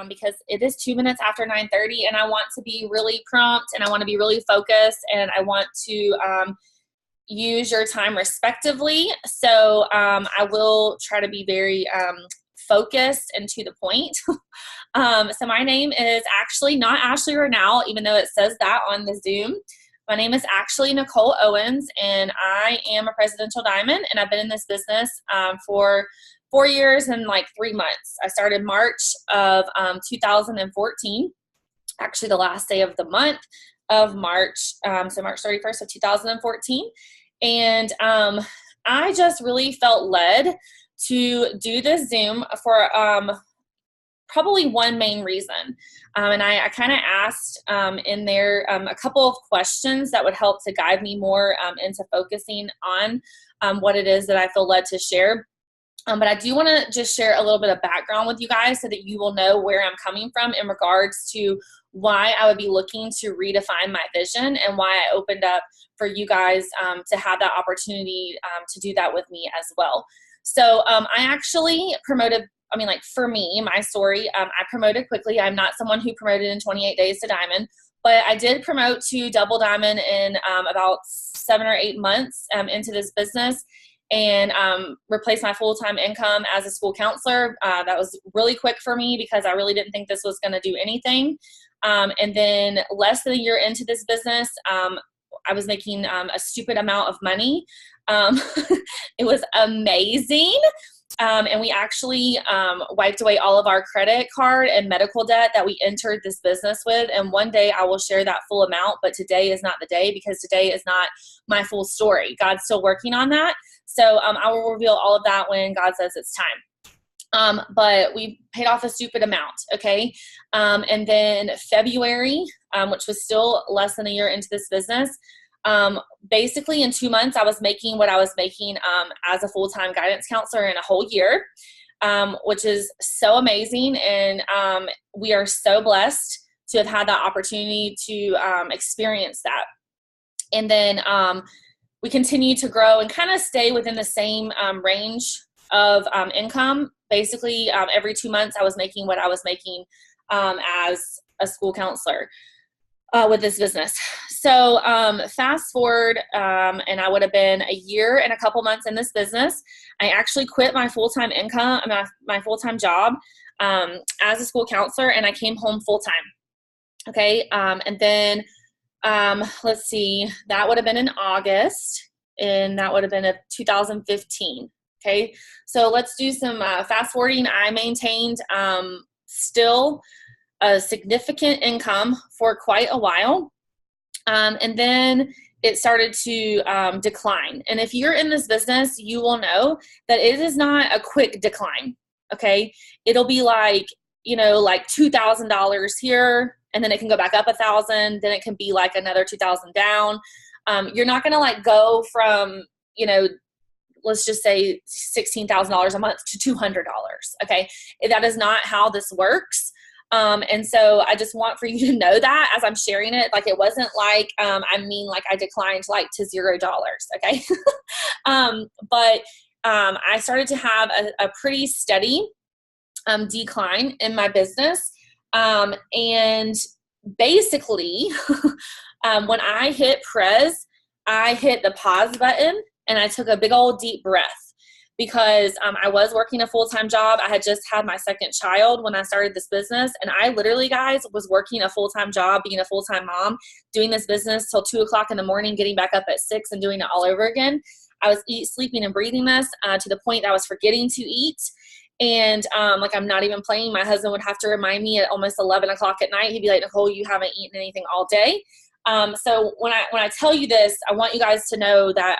because it is 2 minutes after 9:30, and I want to be really prompt, and I want to be really focused, and I want to use your time respectively. So I will try to be very focused and to the point. So my name is actually not Ashley Renal, even though it says that on the Zoom. My name is actually Nicole Owens, and I am a presidential diamond, and I've been in this business for 4 years and like 3 months. I started March of 2014, actually the last day of the month of March, so March 31st of 2014. And I just really felt led to do this Zoom for probably one main reason. And I kind of asked in there a couple of questions that would help to guide me more into focusing on what it is that I feel led to share. But I do want to just share a little bit of background with you guys so that you will know where I'm coming from in regards to why I would be looking to redefine my vision and why I opened up for you guys to have that opportunity to do that with me as well. So I actually promoted, for me, my story, I promoted quickly. I'm not someone who promoted in 28 days to diamond, but I did promote to double diamond in about 7 or 8 months into this business, and replace my full-time income as a school counselor. That was really quick for me because I really didn't think this was going to do anything. And then less than a year into this business, I was making a stupid amount of money. It was amazing. And we actually wiped away all of our credit card and medical debt that we entered this business with. And one day I will share that full amount, but today is not the day because today is not my full story. God's still working on that. So I will reveal all of that when God says it's time. But we paid off a stupid amount, okay? And then February, which was still less than a year into this business, basically in 2 months, I was making what I was making as a full-time guidance counselor in a whole year, which is so amazing. And we are so blessed to have had that opportunity to experience that. And then we continue to grow and kind of stay within the same range of income. Basically, every 2 months, I was making what I was making as a school counselor with this business. So fast forward, and I would have been a year and a couple months in this business. I actually quit my full-time income, my full-time job as a school counselor, and I came home full-time. Okay, and then let's see, that would have been in August, and that would have been 2015. Okay, so let's do some fast forwarding. I maintained still a significant income for quite a while. And then it started to decline. And if you're in this business, you will know that it is not a quick decline. Okay. It'll be like, like $2,000 here, and then it can go back up 1,000. Then it can be like another 2,000 down. You're not going to like go from, let's just say $16,000 a month to $200. Okay. That is not how this works. And so I just want for you to know that as I'm sharing it, like it wasn't like, like I declined like to $0. Okay. But I started to have a pretty steady decline in my business. And basically when I hit Prez, I hit the pause button and I took a big old deep breath. Because I was working a full-time job. I had just had my second child when I started this business. And I literally, guys, was working a full-time job, being a full-time mom, doing this business till 2 o'clock in the morning, getting back up at 6 and doing it all over again. I was sleeping and breathing this to the point that I was forgetting to eat. And I'm not even playing. My husband would have to remind me at almost 11 o'clock at night. He'd be like, Nicole, you haven't eaten anything all day. So when I tell you this, I want you guys to know that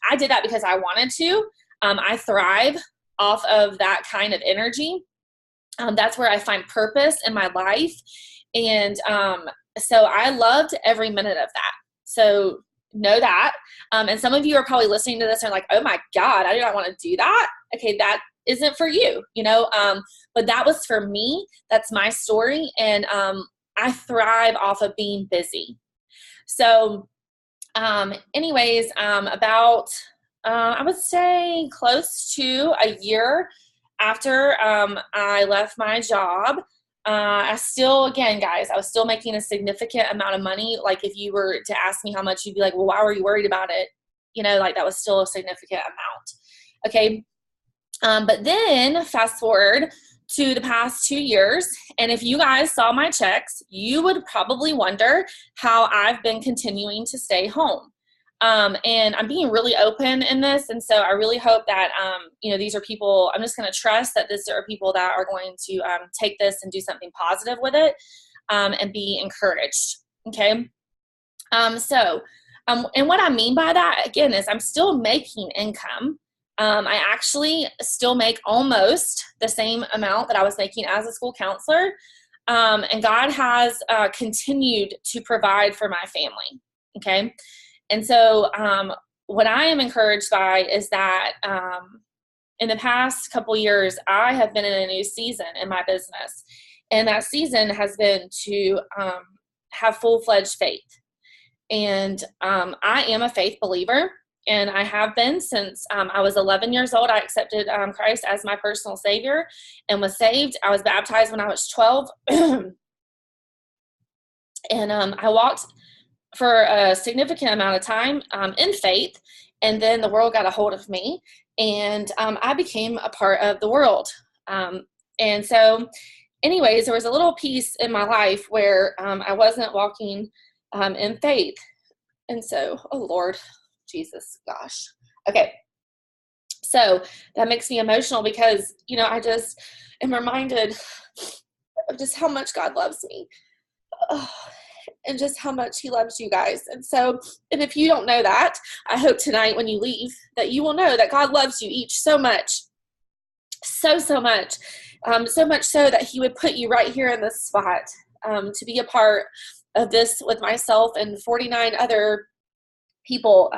I did that because I wanted to. I thrive off of that kind of energy. That's where I find purpose in my life. And so I loved every minute of that. So know that. And some of you are probably listening to this and are like, oh my God, I do not want to do that. Okay, that isn't for you, but that was for me. That's my story. And I thrive off of being busy. So anyways, about I would say close to a year after I left my job, I still, again, guys, I was still making a significant amount of money. Like if you were to ask me how much, you'd be like, well, why were you worried about it? You know, like that was still a significant amount. Okay. But then fast forward to the past 2 years. And if you guys saw my checks, you would probably wonder how I've been continuing to stay home. And I'm being really open in this. And so I really hope that, you know, these are people, I'm just going to trust that these are people that are going to take this and do something positive with it and be encouraged. Okay. And what I mean by that, again, is I'm still making income. I actually still make almost the same amount that I was making as a school counselor. And God has continued to provide for my family. Okay. And so what I am encouraged by is that in the past couple years, I have been in a new season in my business. And that season has been to have full-fledged faith. And I am a faith believer, and I have been since I was 11 years old. I accepted Christ as my personal Savior and was saved. I was baptized when I was 12. And I walked for a significant amount of time in faith, and then the world got a hold of me, and I became a part of the world. And so anyways, there was a little piece in my life where I wasn't walking in faith. And so, oh Lord, Jesus, gosh. Okay. So that makes me emotional because, you know, I just am reminded of just how much God loves me. Oh, and just how much he loves you guys. And so, and if you don't know that, I hope tonight when you leave that you will know that God loves you each so much, so much, so much so that he would put you right here in this spot to be a part of this with myself and 49 other people,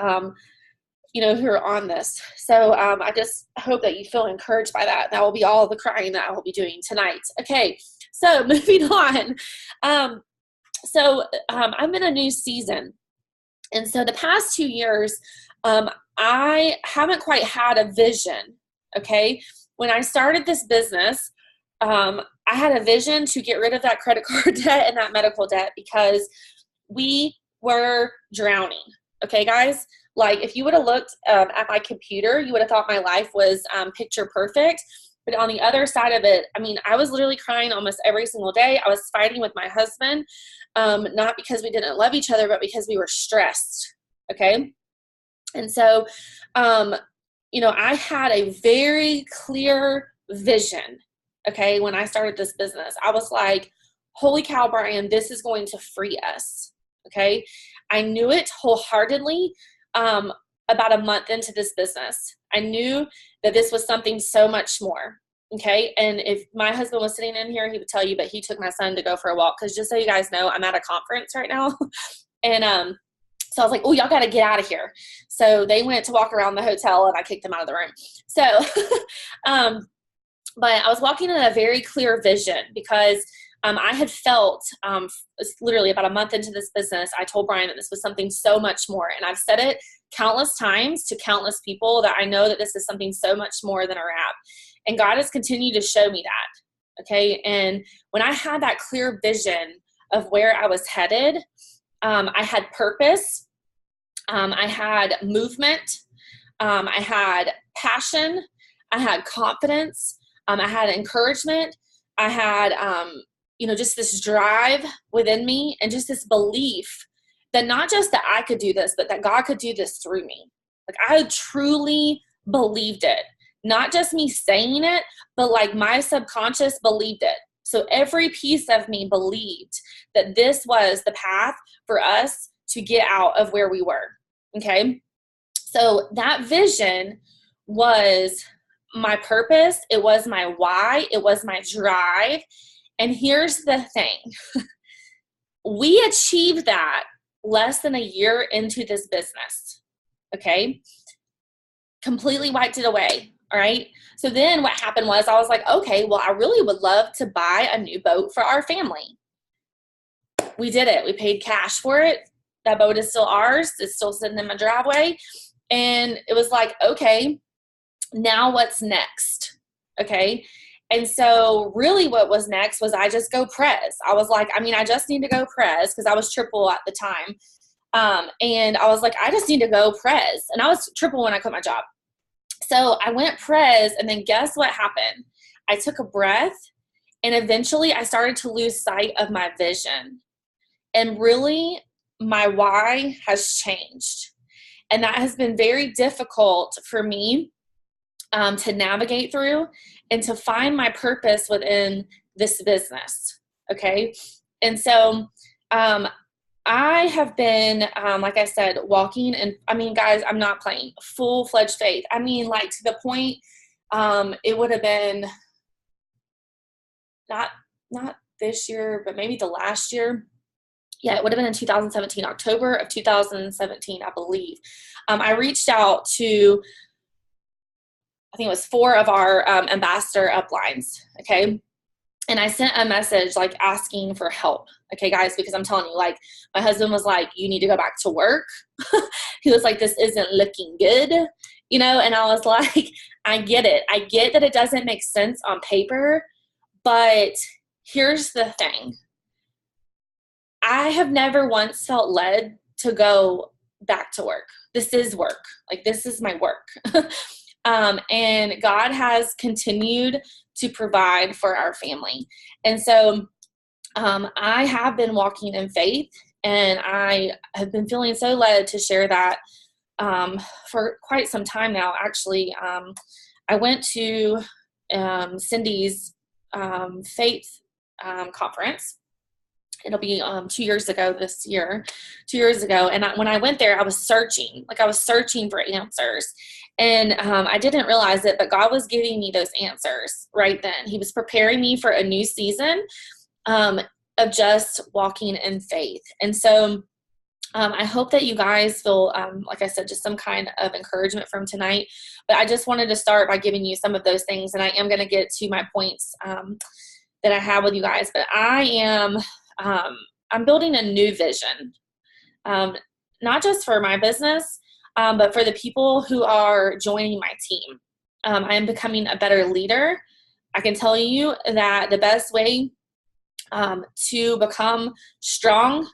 you know, who are on this. So I just hope that you feel encouraged by that. That will be all the crying that I will be doing tonight. Okay, so moving on. So I'm in a new season. And so the past 2 years, I haven't quite had a vision, okay? When I started this business, I had a vision to get rid of that credit card debt and that medical debt because we were drowning, okay, guys? Like, if you would have looked at my computer, you would have thought my life was picture perfect. But on the other side of it, I mean, I was literally crying almost every single day. I was fighting with my husband, not because we didn't love each other, but because we were stressed, okay? And so, you know, I had a very clear vision, okay, when I started this business. I was like, holy cow, Brian, this is going to free us, okay? I knew it wholeheartedly about a month into this business. I knew that this was something so much more, okay? And if my husband was sitting in here, he would tell you, but he took my son to go for a walk because just so you guys know, I'm at a conference right now. And so I was like, oh, y'all got to get out of here. So they went to walk around the hotel, and I kicked them out of the room. So, but I was walking in a very clear vision because I had felt literally about a month into this business, I told Brian that this was something so much more. And I've said it countless times to countless people that I know that this is something so much more than a wrap. And God has continued to show me that. Okay. And when I had that clear vision of where I was headed, I had purpose. I had movement. I had passion. I had confidence. I had encouragement. I had, you know, just this drive within me and just this belief that not just that I could do this, but that God could do this through me. Like, I truly believed it. Not just me saying it, but like my subconscious believed it. So every piece of me believed that this was the path for us to get out of where we were. Okay. So that vision was my purpose. It was my why. It was my drive. And here's the thing. We achieved that less than a year into this business. Okay. Completely wiped it away. All right. So then what happened was I was like, okay, well, I really would love to buy a new boat for our family. We did it. We paid cash for it. That boat is still ours. It's still sitting in my driveway. And it was like, okay, now what's next? Okay. And so really what was next was I just go pres. I was like, I just need to go pres because I was triple at the time. And I was like, I just need to go pres. And I was triple when I quit my job. So I went pres, and then guess what happened? I took a breath, and eventually I started to lose sight of my vision. And really, my why has changed. And that has been very difficult for me to navigate through and to find my purpose within this business. Okay. And so I have been, like I said, walking, and guys, I'm not playing, full-fledged faith. Like to the point, it would have been not this year, but maybe the last year. Yeah, it would have been in 2017, October of 2017, I believe. I reached out to, I think it was 4 of our ambassador uplines, okay? And I sent a message like asking for help, okay, guys, because I'm telling you, like, my husband was like, you need to go back to work. He was like, this isn't looking good, and I was like, I get it. I get that it doesn't make sense on paper, but here's the thing. I have never once felt led to go back to work. This is work. Like, this is my work. And God has continued to provide for our family. And so I have been walking in faith, and I have been feeling so led to share that for quite some time now. Actually, I went to Cindy's faith conference. It'll be 2 years ago this year, 2 years ago. And when I went there, I was searching for answers. And I didn't realize it, but God was giving me those answers right then. He was preparing me for a new season of just walking in faith. And so I hope that you guys feel, like I said, just some kind of encouragement from tonight. But I just wanted to start by giving you some of those things. And I am going to get to my points that I have with you guys. But I'm building a new vision, not just for my business, but for the people who are joining my team. I am becoming a better leader. I can tell you that the best way to become strong,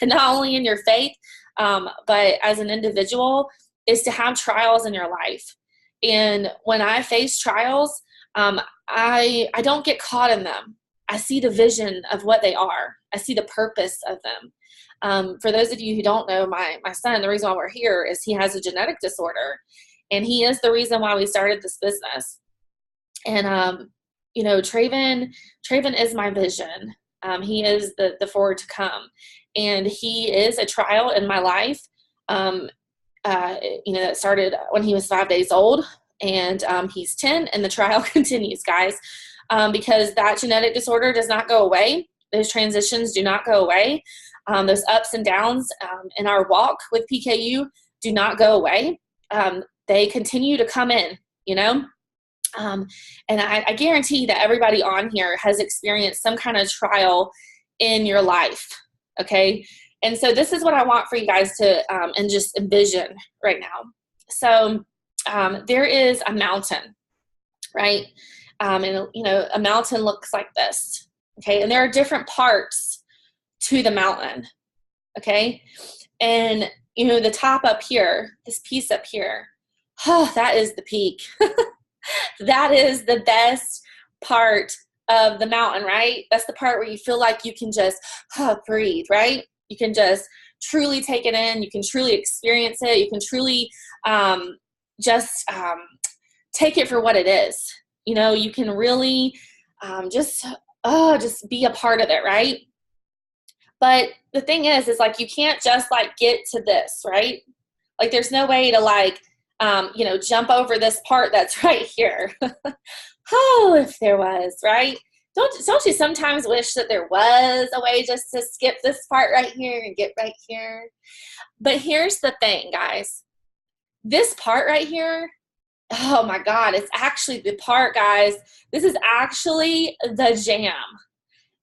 not only in your faith, but as an individual, is to have trials in your life. And when I face trials, I don't get caught in them. I see the vision of what they are. I see the purpose of them. For those of you who don't know, my son, the reason why we're here is he has a genetic disorder, and he is the reason why we started this business. And, Traven is my vision. He is the forward to come, and he is a trial in my life. That started when he was 5 days old, and he's 10, and the trial continues, guys. Because that genetic disorder does not go away. Those transitions do not go away. Those ups and downs in our walk with PKU do not go away. They continue to come in, and I guarantee that everybody on here has experienced some kind of trial in your life, okay? And so this is what I want for you guys to and just envision right now. So there is a mountain, right? And a mountain looks like this, okay? And there are different parts to the mountain, okay? And, the top up here, this piece up here, that is the peak. That is the best part of the mountain, right? That's the part where you feel like you can just breathe, right? You can just truly take it in. You can truly experience it. You can truly just take it for what it is. You can really just be a part of it, right? But the thing is like, you can't just like get to this, right? Like, there's no way to jump over this part that's right here. Oh, if there was, right? Don't you sometimes wish that there was a way just to skip this part right here and get right here? But here's the thing, guys. This part right here, oh my God, it's actually the part, guys. This is actually the jam.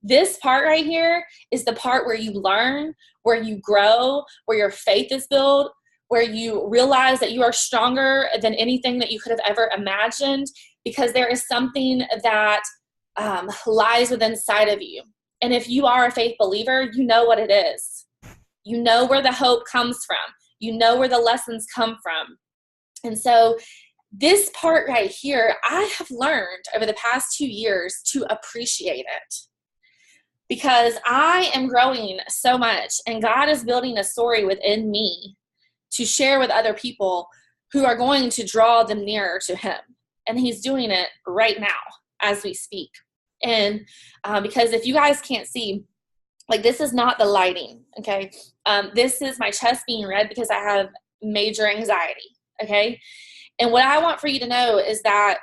This part right here is the part where you learn, where you grow, where your faith is built, where you realize that you are stronger than anything that you could have ever imagined. because there is something that lies within inside of you. And if you are a faith believer, you know what it is. You know where the hope comes from. You know where the lessons come from. And so this part right here, I have learned over the past 2 years to appreciate it, because I am growing so much, and God is building a story within me to share with other people who are going to draw them nearer to Him. And He's doing it right now as we speak. And because if you guys can't see, like, this is not the lighting, okay? This is my chest being red because I have major anxiety, okay? And what I want for you to know is that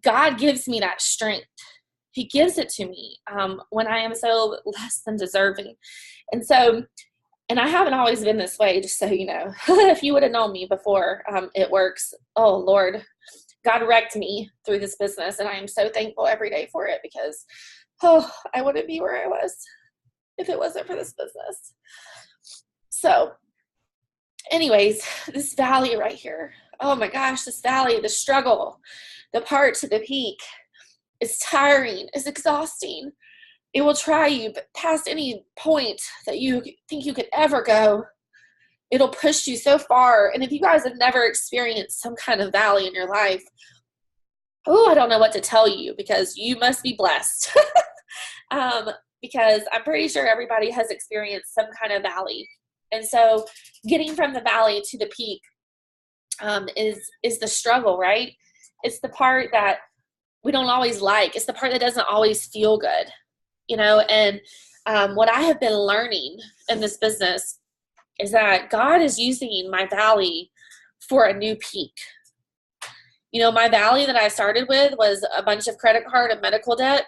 God gives me that strength. He gives it to me when I am so less than deserving. And I haven't always been this way, just so you know. If you would have known me before It Works, oh, Lord, God wrecked me through this business, and I am so thankful every day for it, because, I wouldn't be where I was if it wasn't for this business. So anyways, this valley right here, oh my gosh, this valley, the struggle, the part to the peak, is tiring, is exhausting. It will try you, but past any point that you think you could ever go, it'll push you so far. And if you guys have never experienced some kind of valley in your life, I don't know what to tell you, because you must be blessed. Because I'm pretty sure everybody has experienced some kind of valley. And so getting from the valley to the peak is the struggle, right? It's the part that we don't always like. It's the part that doesn't always feel good, and what I have been learning in this business is that God is using my valley for a new peak. My valley that I started with was a bunch of credit card and medical debt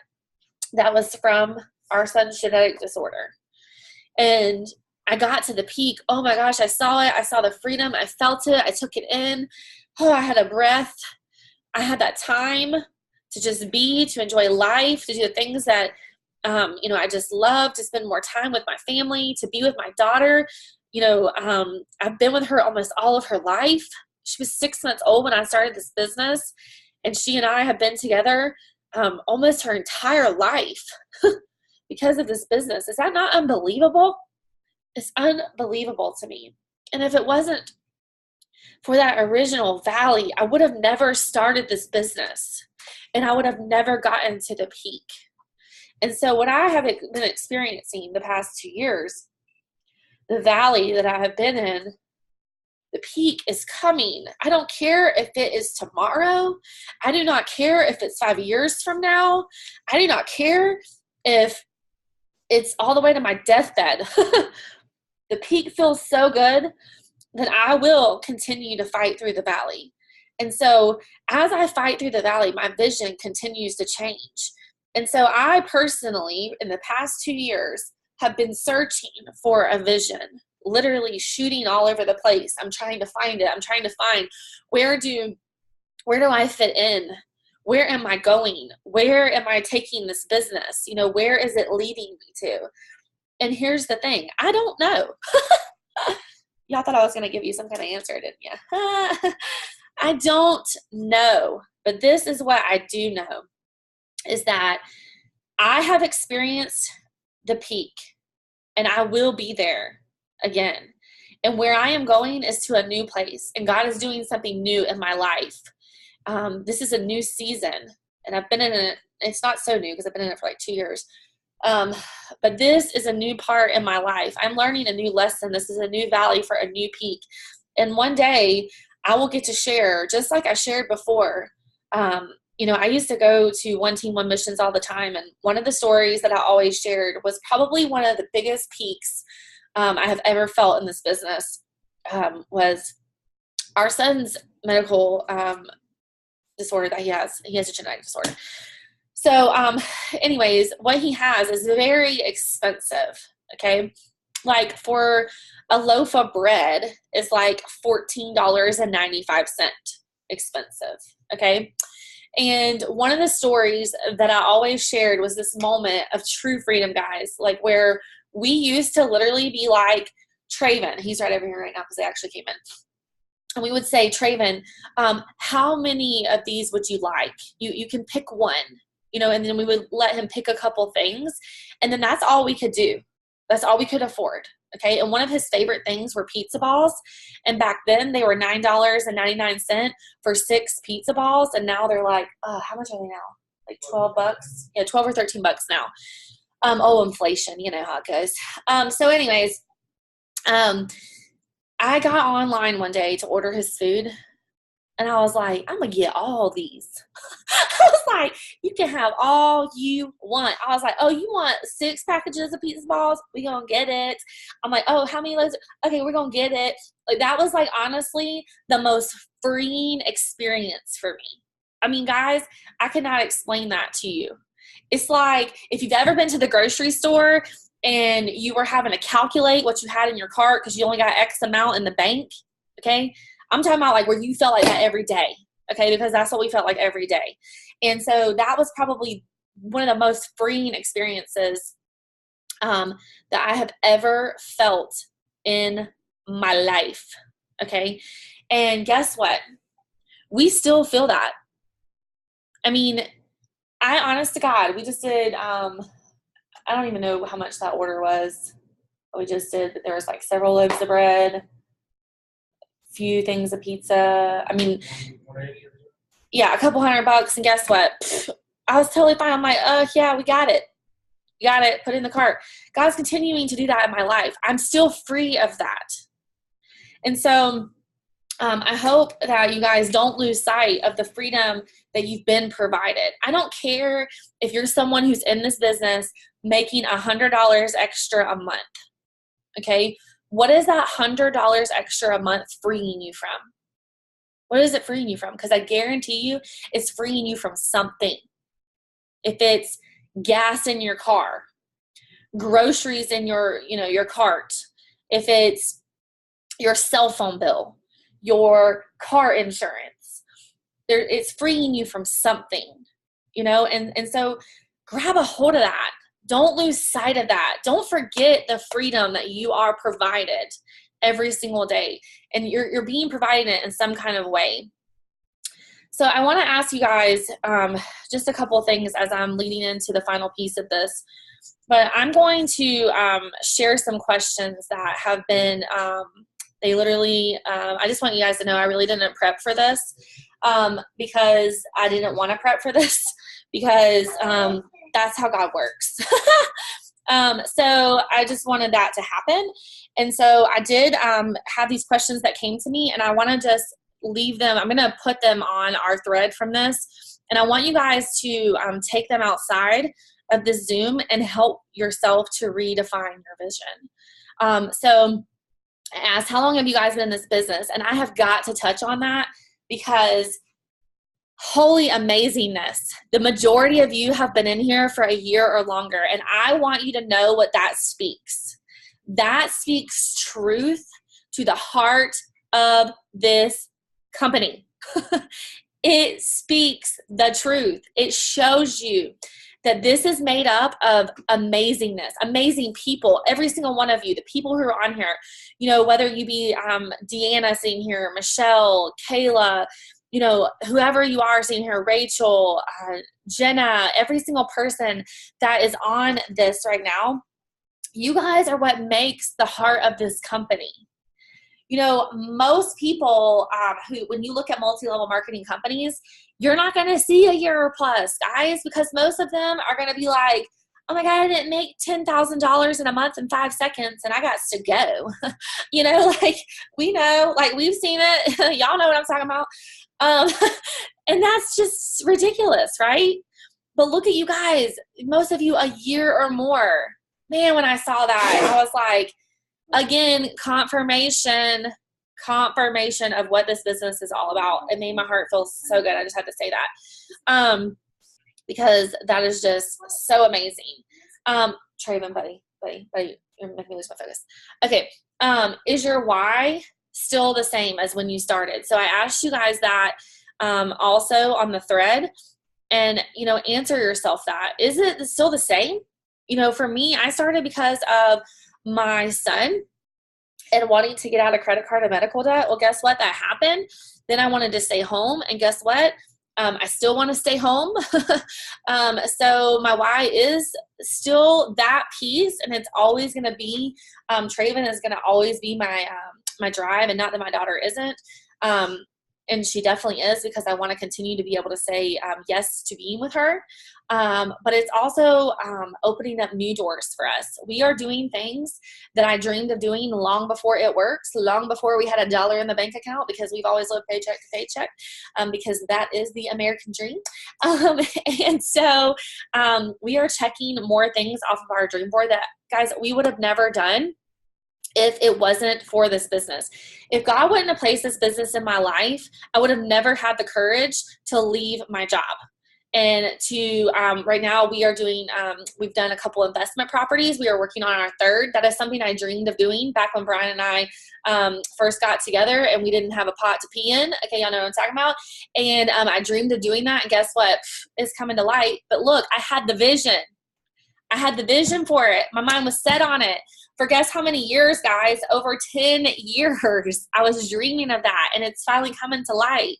that was from our son's genetic disorder. And I got to the peak. Oh my gosh, I saw it. I saw the freedom. I felt it. I took it in. I had a breath. I had that time to just be, to enjoy life, to do the things that, I just love, to spend more time with my family, to be with my daughter. I've been with her almost all of her life. She was 6 months old when I started this business, and she and I have been together almost her entire life because of this business. Is that not unbelievable? It's unbelievable to me. And if it wasn't for that original valley, I would have never started this business, and I would have never gotten to the peak. And so what I have been experiencing the past 2 years, the valley that I have been in, the peak is coming. I don't care if it is tomorrow. I do not care if it's 5 years from now. I do not care if it's all the way to my deathbed. The peak feels so good that I will continue to fight through the valley. And so as I fight through the valley, my vision continues to change. And so I personally, in the past 2 years, have been searching for a vision, literally shooting all over the place. I'm trying to find it. I'm trying to find where do I fit in? Where am I going? Where am I taking this business? Where is it leading me to? And here's the thing. I don't know. Y'all thought I was going to give you some kind of answer, didn't you? I don't know. But this is what I do know, is that I have experienced the peak, and I will be there again. And where I am going is to a new place, and God is doing something new in my life. This is a new season, and I've been in it. It's not so new because I've been in it for like 2 years. But this is a new part in my life. I'm learning a new lesson. This is a new valley for a new peak. And one day I will get to share, just like I shared before. I used to go to One Team, One Missions all the time. And one of the stories that I always shared was probably one of the biggest peaks I have ever felt in this business, was our son's medical disorder that he has. He has a genetic disorder. So anyways, what he has is very expensive, okay? Like for a loaf of bread is like $14.95 expensive, okay? And one of the stories that I always shared was this moment of true freedom, guys, like where we used to literally be like, Traven, he's right over here right now because they actually came in. and we would say, Traven, how many of these would you like? You can pick one, you know, and then we would let him pick a couple things. And then that's all we could do. That's all we could afford. Okay. And one of his favorite things were pizza balls. And back then they were $9.99 for 6 pizza balls. And now they're like, how much are they now? Like $12? Yeah, 12 or $13 now. Inflation, you know how it goes. So anyways, I got online one day to order his food, and I was like, I'm going to get all these. I was like, you can have all you want. I was like, oh, you want 6 packages of pizza balls? We're going to get it. I'm like, oh, how many loads? Okay, we're going to get it. Like, that was like, honestly, the most freeing experience for me. I mean, guys, I cannot explain that to you. It's like if you've ever been to the grocery store and you were having to calculate what you had in your cart because you only got X amount in the bank, okay? I'm talking about like where you felt like that every day, okay? Because that's what we felt like every day. And so that was probably one of the most freeing experiences that I have ever felt in my life, okay? And guess what? We still feel that. I mean, honest to God, we just did, I don't even know how much that order was. We just did, but there was like several loaves of bread, few things of pizza. I mean, yeah, a couple $100. And guess what? I was totally fine. I'm like, yeah, we got it. You got it. Put it in the cart. God's continuing to do that in my life. I'm still free of that. And so I hope that you guys don't lose sight of the freedom that you've been provided. I don't care if you're someone who's in this business making $100 extra a month. Okay. What is that $100 extra a month freeing you from? What is it freeing you from? Because I guarantee you it's freeing you from something. If it's gas in your car, groceries in your cart, if it's your cell phone bill, your car insurance, it's freeing you from something, and so grab a hold of that. Don't lose sight of that. Don't forget the freedom that you are provided every single day, and you're being provided it in some kind of way. So I want to ask you guys just a couple of things as I'm leading into the final piece of this, but I'm going to share some questions that have been they literally, I just want you guys to know I really didn't prep for this because I didn't want to prep for this because that's how God works. So I just wanted that to happen. And so I did have these questions that came to me, and I want to just leave them. I'm going to put them on our thread from this. And I want you guys to take them outside of the Zoom and help yourself to redefine your vision. So I asked, how long have you guys been in this business? And I have got to touch on that because holy amazingness. The majority of you have been in here for a year or longer. And I want you to know what that speaks. That speaks truth to the heart of this company. It speaks the truth. It shows you that this is made up of amazingness, amazing people, every single one of you, the people who are on here, whether you be Deanna sitting here, Michelle, Kayla, whoever you are sitting here, Rachel, Jenna, every single person that is on this right now, you guys are what makes the heart of this company. Most people who, when you look at multi-level marketing companies, you're not going to see a year or plus, guys, because most of them are going to be like, oh my God, I didn't make $10,000 in a month in 5 seconds and I got to go. We know, we've seen it. Y'all know what I'm talking about. And that's just ridiculous, right? But look at you guys, most of you a year or more. Man, when I saw that, I was like, again, confirmation of what this business is all about. It made my heart feel so good. I just had to say that because that is just so amazing. Traven, buddy, you're making me lose my focus. Okay, is your why still the same as when you started? So I asked you guys that also on the thread, and answer yourself that. Is it still the same? For me, I started because of my son. and wanting to get out of credit card and medical debt. Well, guess what? That happened. Then I wanted to stay home. And guess what? I still want to stay home. So my why is still that piece. And it's always going to be, Traven is going to always be my drive, and not that my daughter isn't. And she definitely is, because I want to continue to be able to say yes to being with her. But it's also opening up new doors for us. We are doing things that I dreamed of doing long before it works, long before we had $1 in the bank account, because we've always lived paycheck to paycheck, because that is the American dream. And so we are checking more things off of our dream board that, guys, we would have never done if it wasn't for this business. If God wouldn't have placed this business in my life, I would have never had the courage to leave my job. And to right now we are doing, we've done a couple investment properties. We are working on our third. That is something I dreamed of doing back when Brian and I first got together and we didn't have a pot to pee in. Okay, y'all know what I'm talking about. And I dreamed of doing that. And guess what? It's coming to light. But look, I had the vision. I had the vision for it. My mind was set on it. For guess how many years, guys? Over 10 years. I was dreaming of that, and it's finally coming to light.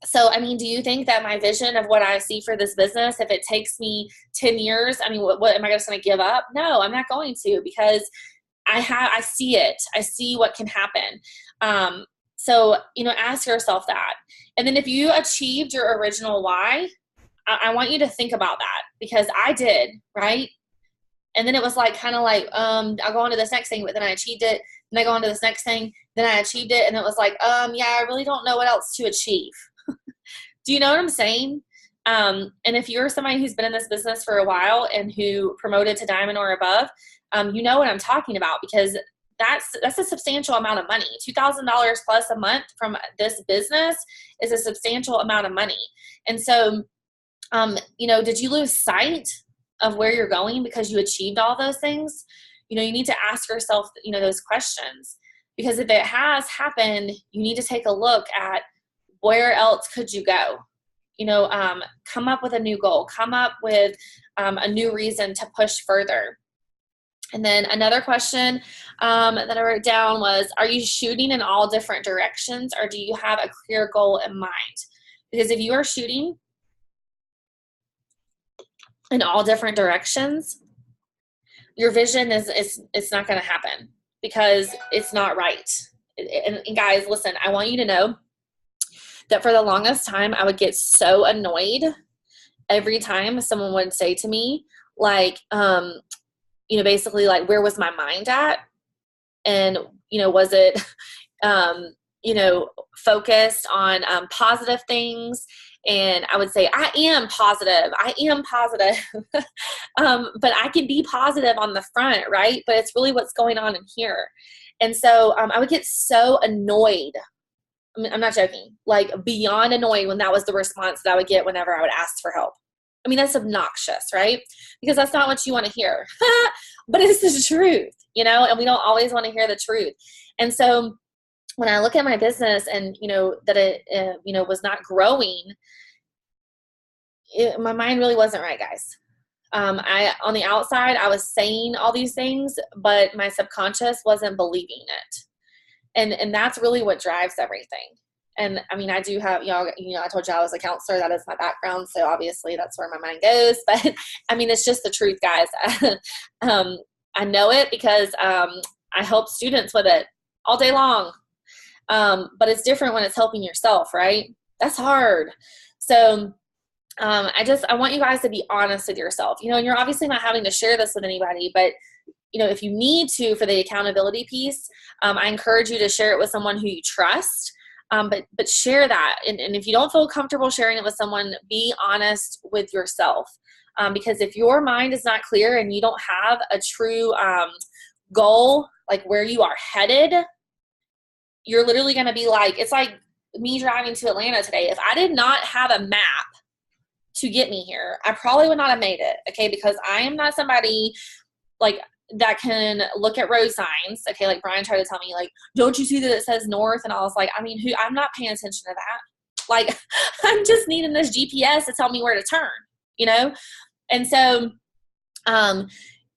So, I mean, do you think that my vision of what I see for this business, if it takes me 10 years, I mean, what am I just going to give up? No, I'm not going to, because I see it. I see what can happen. So, ask yourself that. And then if you achieved your original why, I want you to think about that, because I did, right? And then it was like, kind of like, I'll go on to this next thing, but then I achieved it. Then I go on to this next thing, then I achieved it. And it was like, yeah, I really don't know what else to achieve. Do you know what I'm saying? And if you're somebody who's been in this business for a while and who promoted to diamond or above, you know what I'm talking about, because that's a substantial amount of money. $2,000 plus a month from this business is a substantial amount of money. And so, did you lose sight of where you're going because you achieved all those things? You need to ask yourself, those questions, because if it has happened, you need to take a look at where else could you go? Come up with a new goal, come up with a new reason to push further. And then another question that I wrote down was, are you shooting in all different directions, or do you have a clear goal in mind? Because if you are shooting in all different directions, your vision it's not going to happen, because it's not right. And guys, listen, I want you to know that for the longest time, I would get so annoyed every time someone would say to me, like, basically, like, where was my mind at? And, was it, focused on positive things? And I would say, I am positive. But I can be positive on the front, right? But it's really what's going on in here. And so I would get so annoyed. I mean, I'm not joking, like beyond annoyed when that was the response that I would get whenever I would ask for help. I mean, that's obnoxious, right? Because that's not what you want to hear. But it's the truth, and we don't always want to hear the truth. And so when I look at my business and, that it, was not growing, my mind really wasn't right, guys. On the outside, I was saying all these things, but my subconscious wasn't believing it. And that's really what drives everything. And I mean, I do have, I told you I was a counselor. That is my background. So obviously that's where my mind goes. But I mean, it's just the truth, guys. I know it because I help students with it all day long. But it's different when it's helping yourself, right? That's hard. So I want you guys to be honest with yourself, and you're obviously not having to share this with anybody, but if you need to, for the accountability piece, I encourage you to share it with someone who you trust. But share that. And if you don't feel comfortable sharing it with someone, be honest with yourself. Because if your mind is not clear and you don't have a true goal, like where you are headed, you're literally going to be like, it's like me driving to Atlanta today. If I did not have a map to get me here, I probably would not have made it. Okay. Because I am not somebody like that can look at road signs. Okay. Like Brian tried to tell me, like, don't you see that it says north? And I was like, I mean, I'm not paying attention to that. Like, I'm just needing this GPS to tell me where to turn, And so,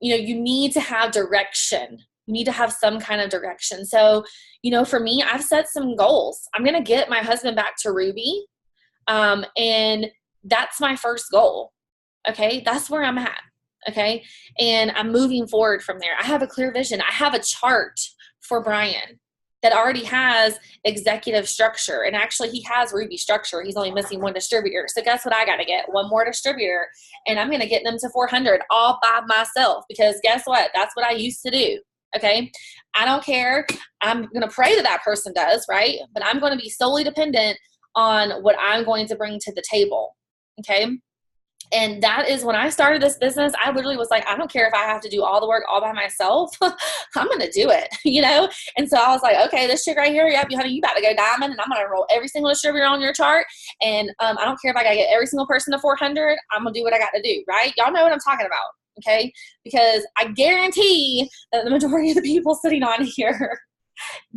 you need to have direction. You need to have some kind of direction. So, for me, I've set some goals. I'm going to get my husband back to Ruby. And that's my first goal. Okay. That's where I'm at. Okay. And I'm moving forward from there. I have a clear vision. I have a chart for Brian that already has executive structure. And actually he has Ruby structure. He's only missing one distributor. So guess what? I got to get one more distributor, and I'm going to get them to 400 all by myself, because guess what? That's what I used to do. Okay. I don't care. I'm going to pray that that person does, right? But I'm going to be solely dependent on what I'm going to bring to the table. Okay. And that is when I started this business, I literally was like, I don't care if I have to do all the work all by myself. I'm going to do it, And so I was like, okay, this chick right here, yep, honey, you about to go diamond, and I'm going to enroll every single distributor on your chart. And I don't care if I got to get every single person to 400. I'm going to do what I got to do, right? Y'all know what I'm talking about, okay? Because I guarantee that the majority of the people sitting on here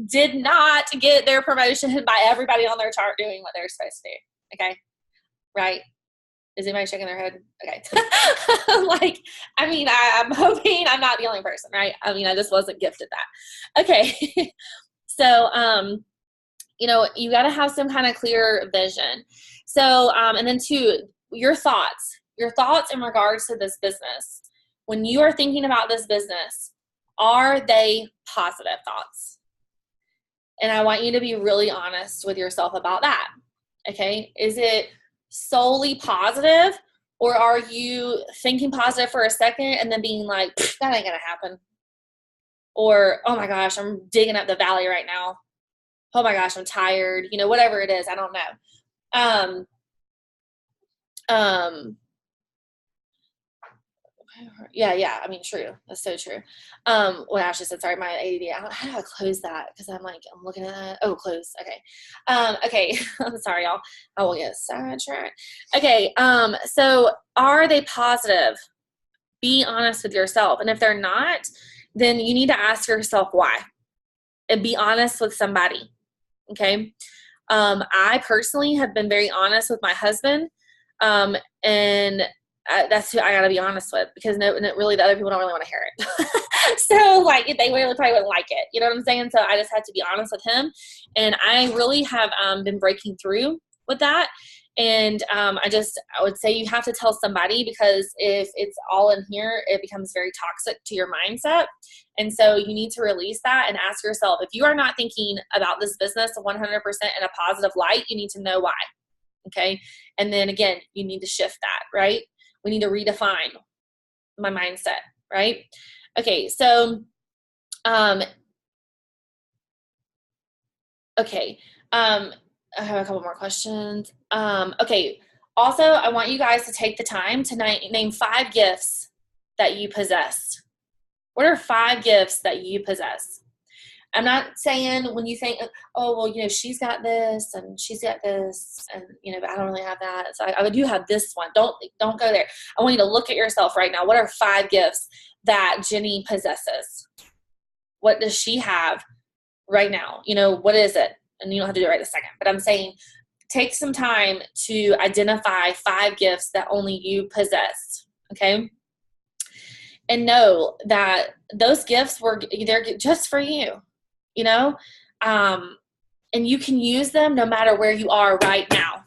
did not get their promotion by everybody on their chart doing what they're supposed to do, okay? Right? Is anybody shaking their head? Okay. I'm hoping I'm not the only person, right? I just wasn't gifted that. Okay. So, you got to have some kind of clear vision. So, and then two, your thoughts in regards to this business. When you are thinking about this business, are they positive thoughts? And I want you to be really honest with yourself about that. Okay. Is it solely positive, or are you thinking positive for a second and then being like, that ain't gonna happen? Or, oh my gosh, I'm digging up the valley right now. Oh my gosh, I'm tired. Whatever it is, I don't know. Yeah. True. That's so true. What Ashley said, sorry, my ADD. How do I close that? Because I'm looking at that. Oh, close. Okay. Okay. I'm sorry, y'all. I will get sidetracked. Okay. So are they positive? Be honest with yourself. And if they're not, then you need to ask yourself why. And be honest with somebody. Okay. I personally have been very honest with my husband. And that's who I got to be honest with, because really the other people don't really want to hear it. So they really probably wouldn't like it. You know what I'm saying? So I just had to be honest with him, and I really have been breaking through with that. And I would say you have to tell somebody, because if it's all in here, it becomes very toxic to your mindset. And so you need to release that and ask yourself, if you are not thinking about this business 100% in a positive light, you need to know why. Okay. And then again, you need to shift that, right? We need to redefine my mindset, right? Okay, so, okay, I have a couple more questions. Okay, also, I want you guys to take the time to name 5 gifts that you possess. What are 5 gifts that you possess? I'm not saying when you think, oh, well, she's got this and she's got this, and, but I don't really have that. So I do have this one. Don't go there. I want you to look at yourself right now. What are 5 gifts that Jenny possesses? What does she have right now? What is it? And you don't have to do it right a second, but I'm saying take some time to identify 5 gifts that only you possess. Okay. And know that those gifts they're just for you. And you can use them no matter where you are right now.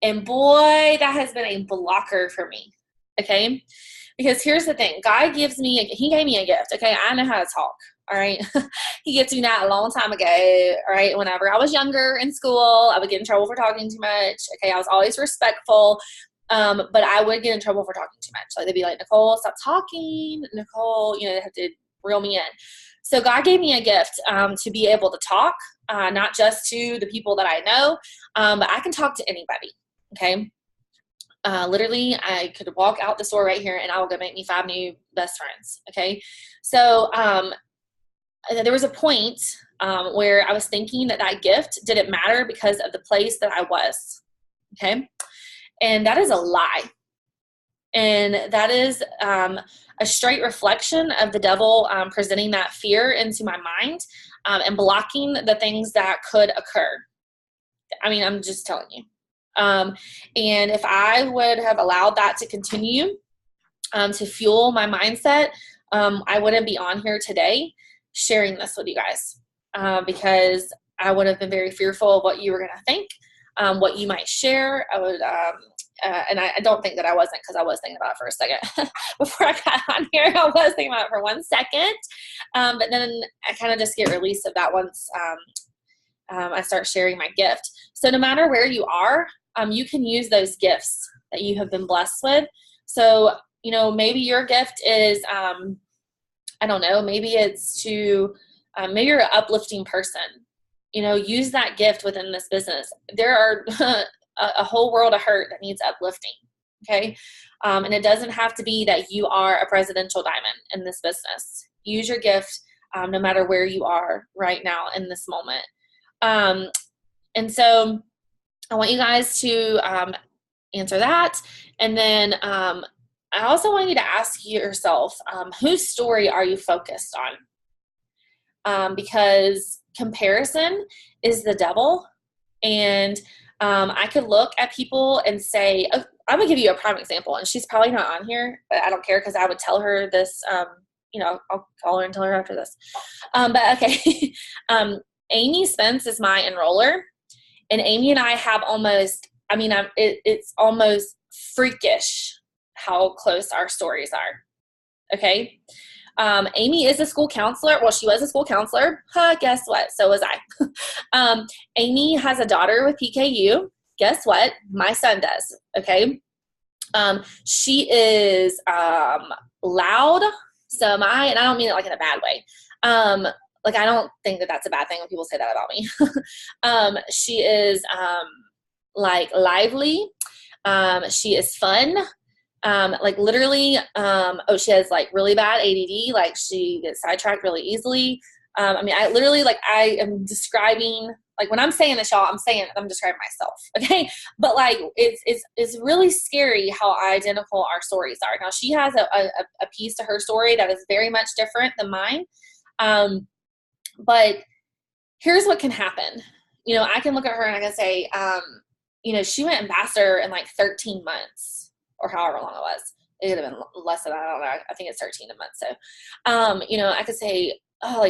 And boy, that has been a blocker for me. Okay. Because here's the thing. God he gave me a gift. Okay. I know how to talk. All right. He gifted me that a long time ago. All right. Whenever I was younger in school, I would get in trouble for talking too much. Okay. I was always respectful. But I would get in trouble for talking too much. They'd be like, Nicole, stop talking. Nicole, they have to reel me in. So God gave me a gift to be able to talk, not just to the people that I know, but I can talk to anybody, okay? Literally, I could walk out the store right here, and I will go make me 5 new best friends, okay? So there was a point where I was thinking that gift didn't matter because of the place that I was, okay? And that is a lie. And that is a straight reflection of the devil presenting that fear into my mind and blocking the things that could occur. I'm just telling you. And if I would have allowed that to continue to fuel my mindset, I wouldn't be on here today sharing this with you guys, because I would have been very fearful of what you were going to think, what you might share. I would, and I don't think that I wasn't, because I was thinking about it for a second before I got on here. I was thinking about it for 1 second, but then I kind of just get released of that once I start sharing my gift. So no matter where you are, you can use those gifts that you have been blessed with. So, maybe your gift is, I don't know, maybe it's to, maybe you're an uplifting person. Use that gift within this business. There are a whole world of hurt that needs uplifting. Okay. And it doesn't have to be that you are a presidential diamond in this business. Use your gift, no matter where you are right now in this moment. And so I want you guys to answer that. And then I also want you to ask yourself, whose story are you focused on? Because comparison is the devil. And I could look at people and say, oh, I'm going to give you a prime example. And she's probably not on here, but I don't care, because I would tell her this, I'll call her and tell her after this. But okay. Amy Spence is my enroller. And Amy and I have it's almost freakish how close our stories are. Okay. Amy is a school counselor. Well, she was a school counselor. Guess what? So was I. Amy has a daughter with PKU. Guess what? My son does. Okay. She is loud. So am I, and I don't mean it like in a bad way. I don't think that that's a bad thing when people say that about me. She is lively. She is fun. Literally, she has really bad ADD. She gets sidetracked really easily. I am describing, when I'm saying this, y'all, I'm describing myself. Okay. But it's really scary how identical our stories are. Now she has a piece to her story that is very much different than mine. But here's what can happen. I can look at her and I can say, she went ambassador in 13 months or however long it was. It could have been less than that. I don't know. I think it's 13 a month. So, I could say,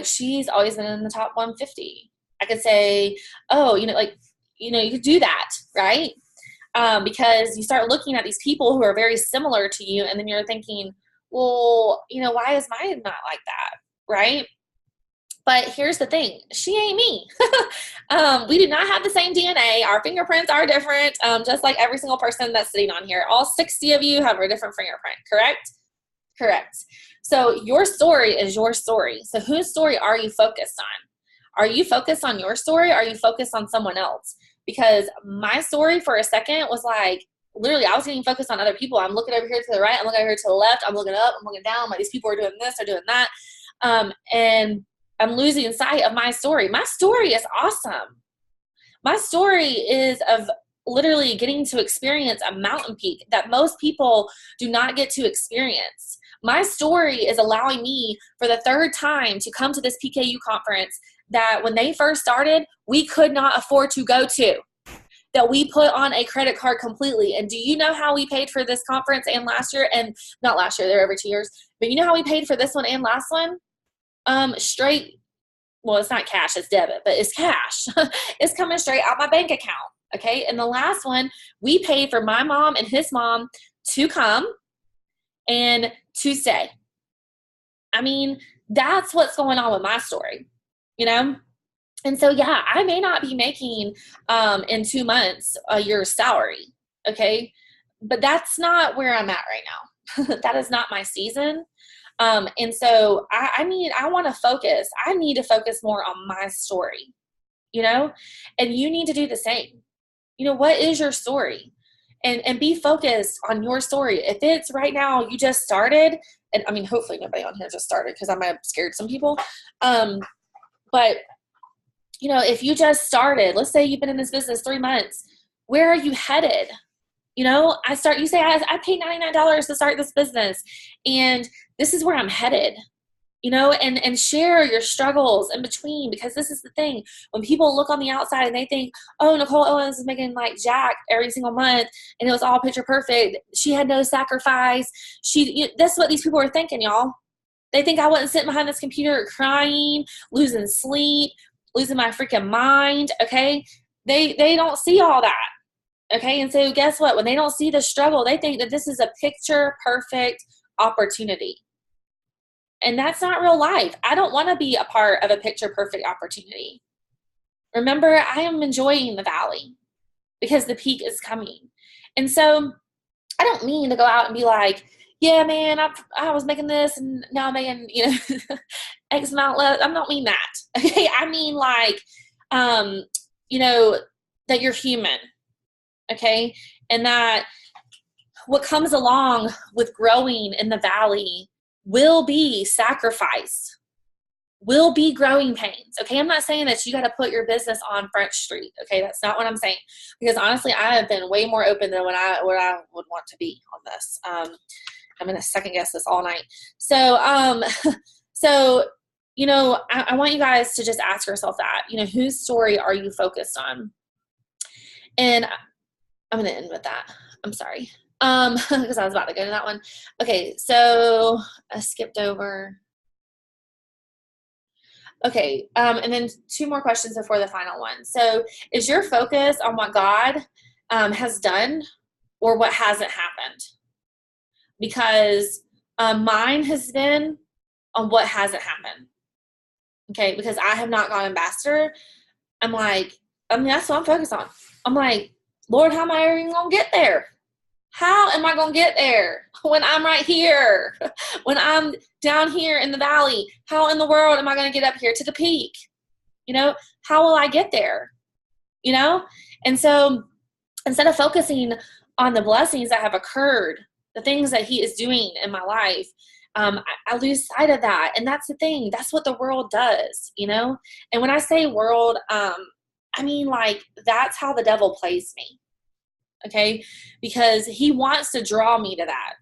she's always been in the top 150. I could say, you could do that, right? Because you start looking at these people who are very similar to you, and then you're thinking, well, why is mine not like that, right? But here's the thing. She ain't me. We do not have the same DNA. Our fingerprints are different, just like every single person that's sitting on here. All 60 of you have a different fingerprint, correct? Correct. So your story is your story. So whose story are you focused on? Are you focused on your story? Or are you focused on someone else? Because my story for a second was literally I was getting focused on other people. I'm looking over here to the right. I'm looking over here to the left. I'm looking up. I'm looking down. These people are doing this. They're doing that. And I'm losing sight of my story. My story is awesome. My story is of literally getting to experience a mountain peak that most people do not get to experience. My story is allowing me for the third time to come to this PKU conference that when they first started, we could not afford to go to, that we put on a credit card completely. And do you know how we paid for this conference and last year? And not last year, they're every 2 years. But you know how we paid for this one and last one? Straight, well, it's not cash, it's debit, but it's cash. It's coming straight out my bank account. Okay. And the last one, we paid for my mom and his mom to come and to stay. That's what's going on with my story, And so, yeah, I may not be making in 2 months a year's salary. Okay. But that's not where I'm at right now. That is not my season. And so I want to focus. I need to focus more on my story, and you need to do the same. What is your story? And be focused on your story. If it's right now, you just started, and hopefully nobody on here just started because I might have scared some people. But if you just started, let's say you've been in this business 3 months, where are you headed? You say, I paid $99 to start this business and this is where I'm headed, and share your struggles in between, because this is the thing. When people look on the outside and they think, oh, Nicole Owens is making jack every single month and it was all picture perfect. She had no sacrifice. That's what these people are thinking, y'all. They think I wouldn't sit behind this computer crying, losing sleep, losing my freaking mind, okay? They don't see all that, okay? And so guess what? When they don't see the struggle, they think that this is a picture perfect opportunity. And that's not real life. I don't want to be a part of a picture perfect opportunity. Remember, I am enjoying the valley because the peak is coming. And so I don't mean to go out and be like, yeah, man, I was making this and now I'm making, X amount less. I don't mean that. Okay. I mean like, that you're human. Okay. And that what comes along with growing in the valley will be sacrifice, will be growing pains. Okay. I'm not saying that you got to put your business on Front Street. Okay. That's not what I'm saying. Because honestly, I have been way more open than what I would want to be on this. I'm going to second guess this all night. So, I want you guys to just ask yourself that, whose story are you focused on? And I'm going to end with that. I'm sorry. Because I was about to go to that one. Okay. So I skipped over. Okay. And then 2 more questions before the final one. So is your focus on what God has done or what hasn't happened? Because mine has been on what hasn't happened. Okay. Because I have not gone ambassador. That's what I'm focused on. I'm like, Lord, how am I even going to get there? How am I going to get there when I'm right here? When I'm down here in the valley, how in the world am I going to get up here to the peak? How will I get there? And so instead of focusing on the blessings that have occurred, the things that he is doing in my life, I lose sight of that. And that's the thing. That's what the world does, And when I say world, I mean like that's how the devil plays me. Okay. Because he wants to draw me to that.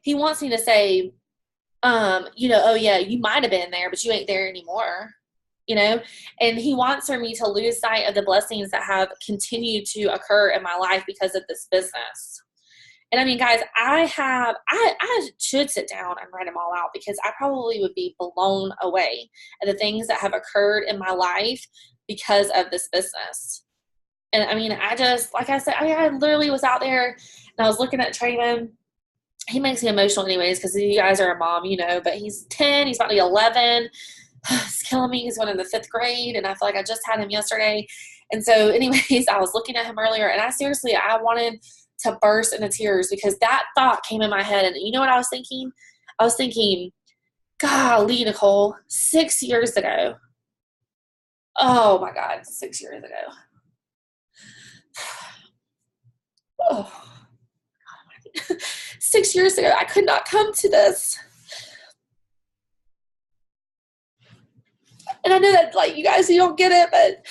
He wants me to say, oh yeah, you might've been there, but you ain't there anymore, and he wants for me to lose sight of the blessings that have continued to occur in my life because of this business. And I mean, guys, I should sit down and write them all out because I probably would be blown away at the things that have occurred in my life because of this business. And I mean, like I said, I literally was out there and I was looking at Trayvon. He makes me emotional anyways, because you guys are a mom, but he's 10, he's about to be 11. It's killing me. He's going in the 5th grade and I feel like I just had him yesterday. And so anyways, I was looking at him earlier and I wanted to burst into tears because that thought came in my head. And you know what I was thinking? I was thinking, golly, Nicole, 6 years ago. Oh my God, 6 years ago. Oh, 6 years ago, I could not come to this. And I know that, like, you guys, you don't get it, but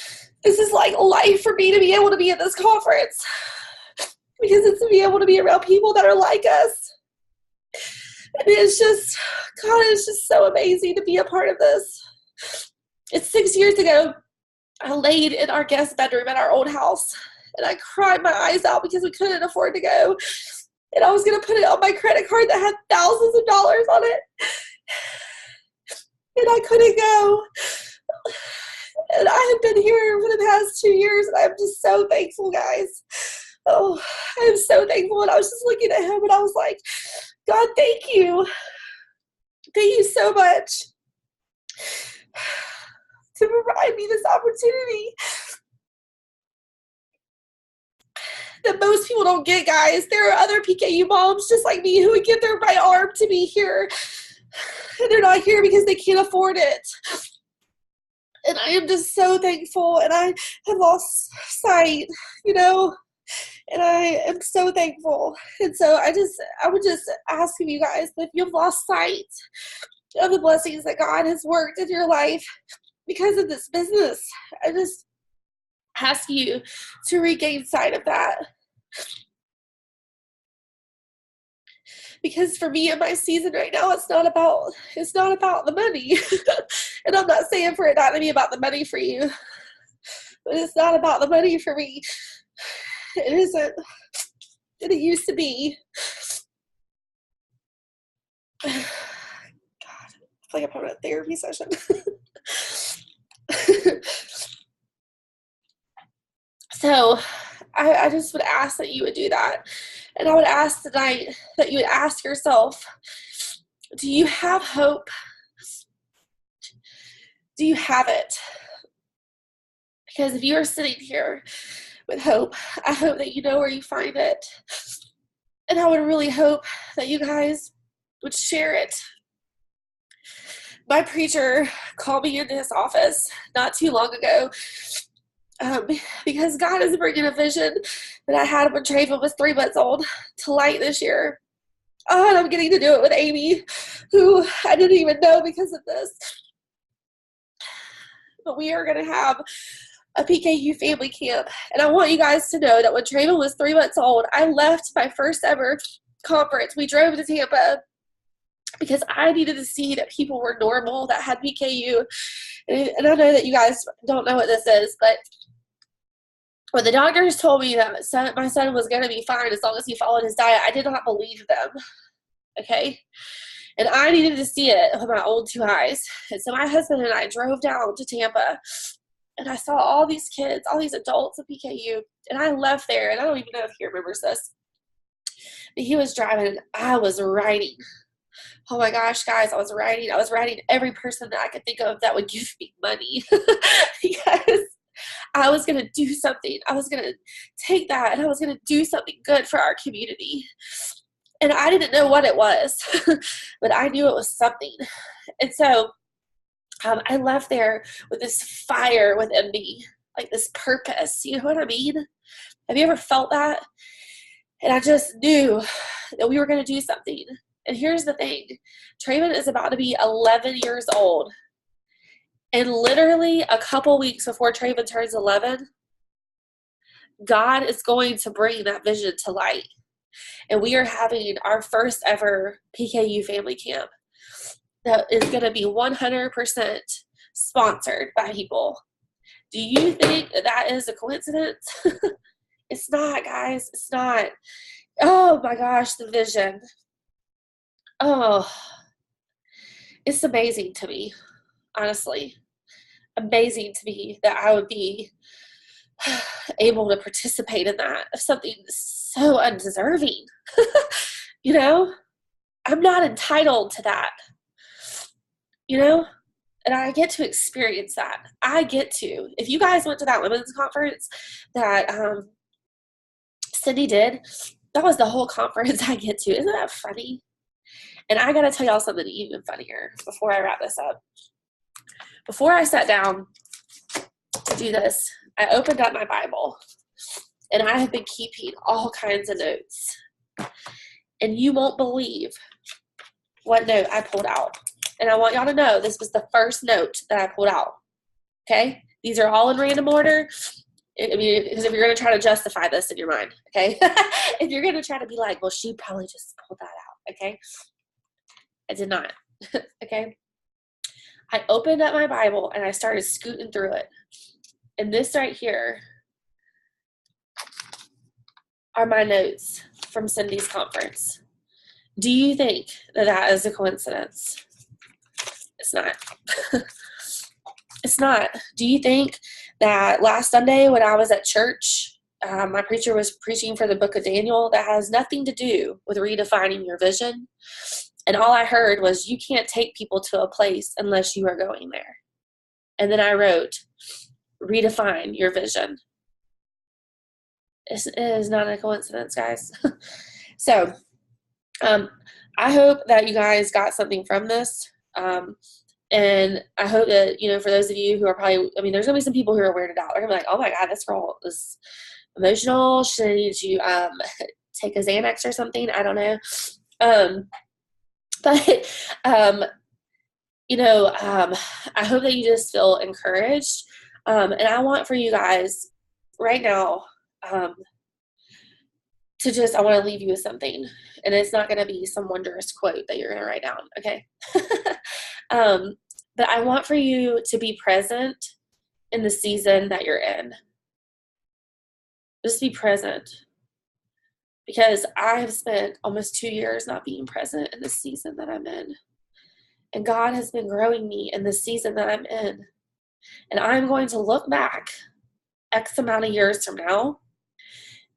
this is like life for me to be able to be at this conference because it's to be able to be around people that are like us. And it's just, God, it's just so amazing to be a part of this. It's 6 years ago, I laid in our guest bedroom at our old house and I cried my eyes out because we couldn't afford to go. And I was going to put it on my credit card that had thousands of dollars on it. And I couldn't go. And I have been here for the past 2 years, and I'm just so thankful, guys. Oh, I am so thankful. And I was just looking at him, and I was like, God, thank you. Thank you so much to provide me this opportunity that most people don't get, guys. There are other PKU moms just like me who would give their right arm to be here. And they're not here because they can't afford it. And I am just so thankful. And I have lost sight, and I am so thankful. And so I would just ask you guys, if you've lost sight of the blessings that God has worked in your life because of this business, I just ask you to regain sight of that. Because for me in my season right now, it's not about the money. And I'm not saying for it not to be about the money for you, but it's not about the money for me. It isn't. And it used to be. God. like I'm having a therapy session. So I just would ask that you would do that. And I would ask tonight that you would ask yourself, do you have hope? Do you have it? Because if you are sitting here with hope, I hope that you know where you find it. And I would really hope that you guys would share it. My preacher called me into his office not too long ago because God is bringing a vision that I had when Traven was 3 months old to light this year. Oh, and I'm getting to do it with Amy, who I didn't even know because of this. But we are going to have a PKU family camp. And I want you guys to know that when Traven was 3 months old, I left my first ever conference. We drove to Tampa because I needed to see that people were normal that had PKU. And I know that you guys don't know what this is, but when the doctors told me that my son was going to be fine as long as he followed his diet, I did not believe them. Okay? And I needed to see it with my own 2 eyes. And so my husband and I drove down to Tampa, and I saw all these kids, all these adults with PKU, and I left there, and I don't even know if he remembers this, but he was driving, and I was writing. Oh my gosh, guys, I was writing every person that I could think of that would give me money because I was going to do something. I was going to take that and I was going to do something good for our community. And I didn't know what it was, but I knew it was something. And so I left there with this fire within me, like this purpose. You know what I mean? Have you ever felt that? And I just knew that we were going to do something. And here's the thing. Traven is about to be 11 years old. And literally a couple weeks before Traven turns 11, God is going to bring that vision to light. And we are having our first ever PKU family camp that is going to be 100% sponsored by people. Do you think that is a coincidence? It's not, guys. It's not. Oh my gosh, the vision. Oh, it's amazing to me, honestly. Amazing to me that I would be able to participate in that, of something so undeserving. You know, I'm not entitled to that, you know, and I get to experience that. I get to. If you guys went to that women's conference that Cindy did, that was the whole conference I get to. Isn't that funny? And I got to tell y'all something even funnier before I wrap this up. Before I sat down to do this, I opened up my Bible, and I have been keeping all kinds of notes. And you won't believe what note I pulled out. And I want y'all to know this was the first note that I pulled out. Okay? These are all in random order. I mean, because if you're going to try to justify this in your mind, okay? If you're going to try to be like, well, she probably just pulled that out, okay? I did not, okay? I opened up my Bible and I started scooting through it. And this right here are my notes from Cindy's conference. Do you think that that is a coincidence? It's not. It's not. Do you think that last Sunday when I was at church, my preacher was preaching for the book of Daniel that has nothing to do with redefining your vision? And all I heard was, you can't take people to a place unless you are going there. And then I wrote, redefine your vision. It is not a coincidence, guys. So I hope that you guys got something from this. And I hope that, you know, for those of you who are probably, I mean, there's going to be some people who are weirded out. They're going to be like, oh my God, this girl is emotional. She needs to take a Xanax or something. I don't know. You know, I hope that you just feel encouraged. And I want for you guys right now to just, I want to leave you with something. And it's not going to be some wondrous quote that you're going to write down, okay? But I want for you to be present in the season that you're in. Just be present. Because I have spent almost 2 years not being present in the season that I'm in. And God has been growing me in the season that I'm in. And I'm going to look back X amount of years from now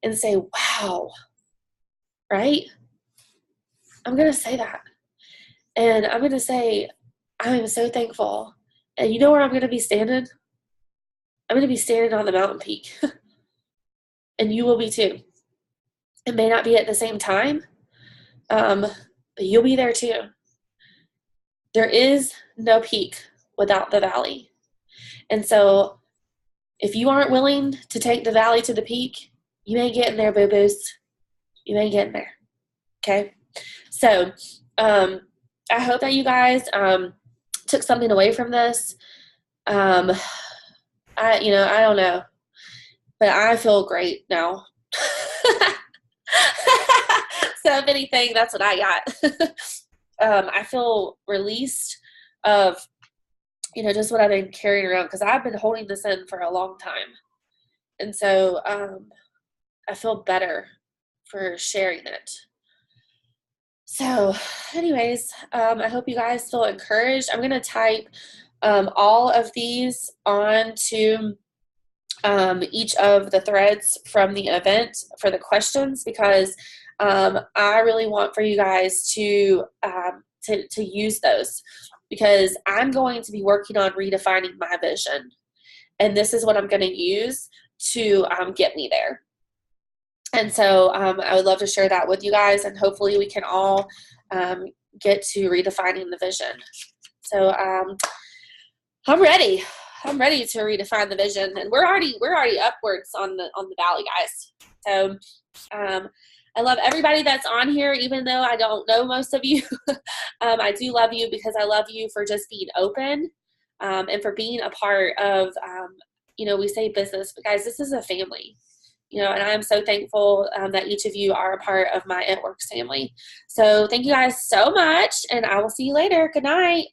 and say, wow, right? I'm going to say that. And I'm going to say, I am so thankful. And you know where I'm going to be standing? I'm going to be standing on the mountain peak. And you will be too. It may not be at the same time, but you'll be there too. There is no peak without the valley. And so if you aren't willing to take the valley to the peak, you ain't getting there, boo-boos. You ain't getting there. Okay? So I hope that you guys took something away from this. I don't know, but I feel great now. So if anything, that's what I got. I feel released of, just what I've been carrying around, because I've been holding this in for a long time. And so I feel better for sharing it. So anyways, I hope you guys feel encouraged. I'm going to type all of these onto each of the threads from the event for the questions, because I really want for you guys to use those, because I'm going to be working on redefining my vision. And this is what I'm going to use to get me there. And so I would love to share that with you guys, and hopefully we can all get to redefining the vision. So I'm ready. I'm ready to redefine the vision, and we're already upwards on the valley, guys. So I love everybody that's on here, even though I don't know most of you. I do love you, because I love you for just being open and for being a part of, we say business, but guys, this is a family. And I'm so thankful that each of you are a part of my It Works family. So thank you guys so much, and I will see you later. Good night.